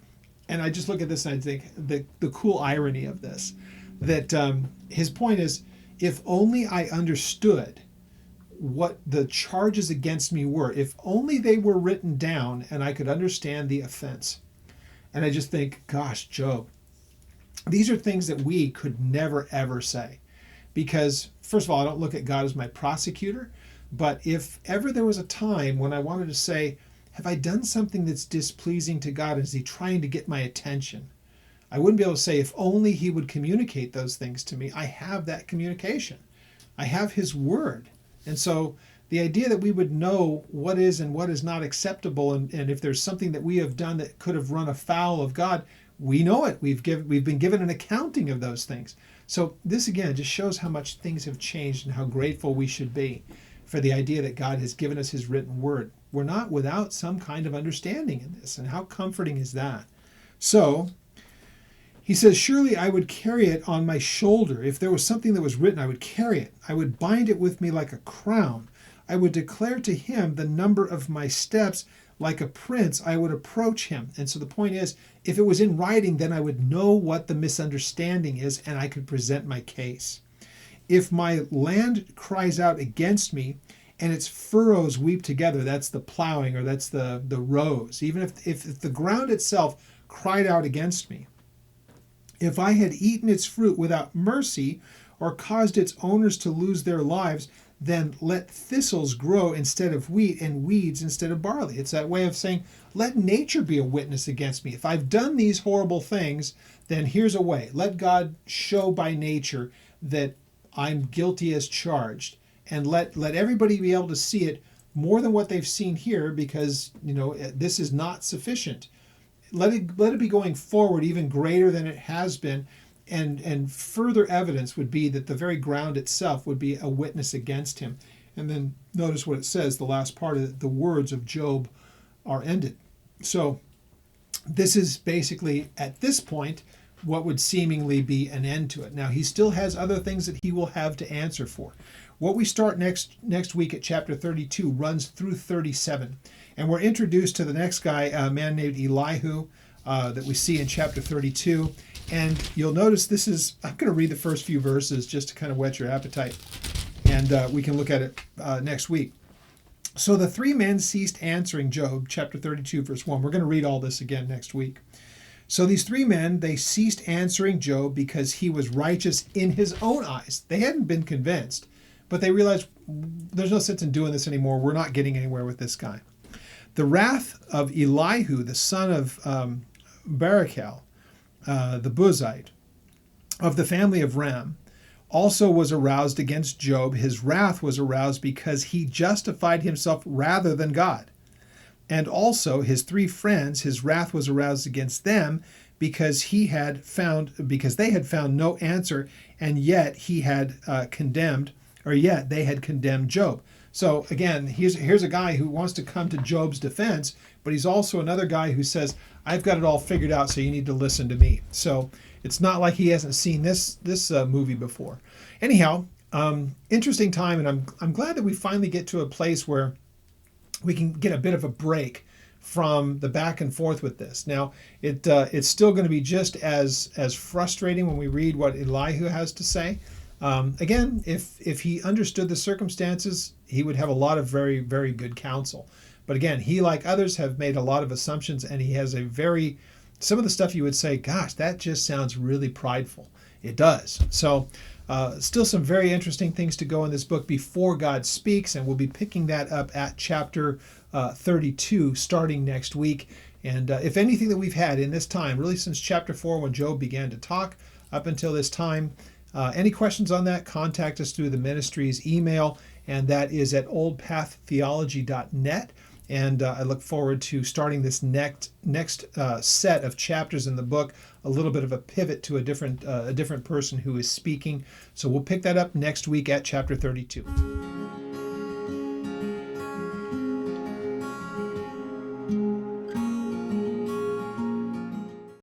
And I just look at this and I think the cool irony of this. That his point is, if only I understood what the charges against me were. If only they were written down and I could understand the offense. And I just think, gosh, Job, these are things that we could never, ever say. Because, first of all, I don't look at God as my prosecutor. But if ever there was a time when I wanted to say, have I done something that's displeasing to God? Is he trying to get my attention? I wouldn't be able to say, if only he would communicate those things to me. I have that communication. I have his word. And so the idea that we would know what is and what is not acceptable, and if there's something that we have done that could have run afoul of God, we know it. We've been given an accounting of those things. So this, again, just shows how much things have changed and how grateful we should be for the idea that God has given us his written word. We're not without some kind of understanding in this. And how comforting is that? So he says, surely I would carry it on my shoulder. If there was something that was written, I would carry it. I would bind it with me like a crown. I would declare to him the number of my steps. Like a prince, I would approach him. And so the point is, if it was in writing, then I would know what the misunderstanding is and I could present my case. If my land cries out against me and its furrows weep together, that's the plowing, or that's the rows. Even if the ground itself cried out against me, if I had eaten its fruit without mercy or caused its owners to lose their lives, then let thistles grow instead of wheat and weeds instead of barley. It's that way of saying, let nature be a witness against me. If I've done these horrible things, then here's a way. Let God show by nature that I'm guilty as charged. And let everybody be able to see it more than what they've seen here, because, this is not sufficient. Let it be going forward even greater than it has been. And further evidence would be that the very ground itself would be a witness against him. And then notice what it says, the last part of it, the words of Job are ended. So this is basically, at this point, what would seemingly be an end to it. Now, he still has other things that he will have to answer for. What we start next week at chapter 32 runs through 37. And we're introduced to the next guy, a man named Elihu, that we see in chapter 32. And you'll notice I'm going to read the first few verses just to kind of whet your appetite. And we can look at it next week. So the three men ceased answering Job, chapter 32, verse 1. We're going to read all this again next week. So these three men, they ceased answering Job because he was righteous in his own eyes. They hadn't been convinced, but they realized there's no sense in doing this anymore. We're not getting anywhere with this guy. The wrath of Elihu, the son of Barachel, the Buzite, of the family of Ram, also was aroused against Job. His wrath was aroused because he justified himself rather than God. And also his three friends, his wrath was aroused against them because they had found no answer, and yet they had condemned Job. So again, here's a guy who wants to come to Job's defense, but he's also another guy who says, I've got it all figured out, so you need to listen to me. So it's not like he hasn't seen this movie before. Anyhow, interesting time, and I'm glad that we finally get to a place where we can get a bit of a break from the back and forth with this. Now, it's still going to be just as frustrating when we read what Elihu has to say. Again, if he understood the circumstances, he would have a lot of very, very good counsel. But again, he, like others, have made a lot of assumptions, and he has some of the stuff you would say, gosh, that just sounds really prideful. It does. So still some very interesting things to go in this book before God speaks, and we'll be picking that up at chapter 32 starting next week. And if anything that we've had in this time, really since chapter 4 when Job began to talk up until this time, any questions on that, contact us through the ministry's email, and that is at oldpaththeology.net. And I look forward to starting this next set of chapters in the book, a little bit of a pivot to a different person who is speaking. So we'll pick that up next week at chapter 32.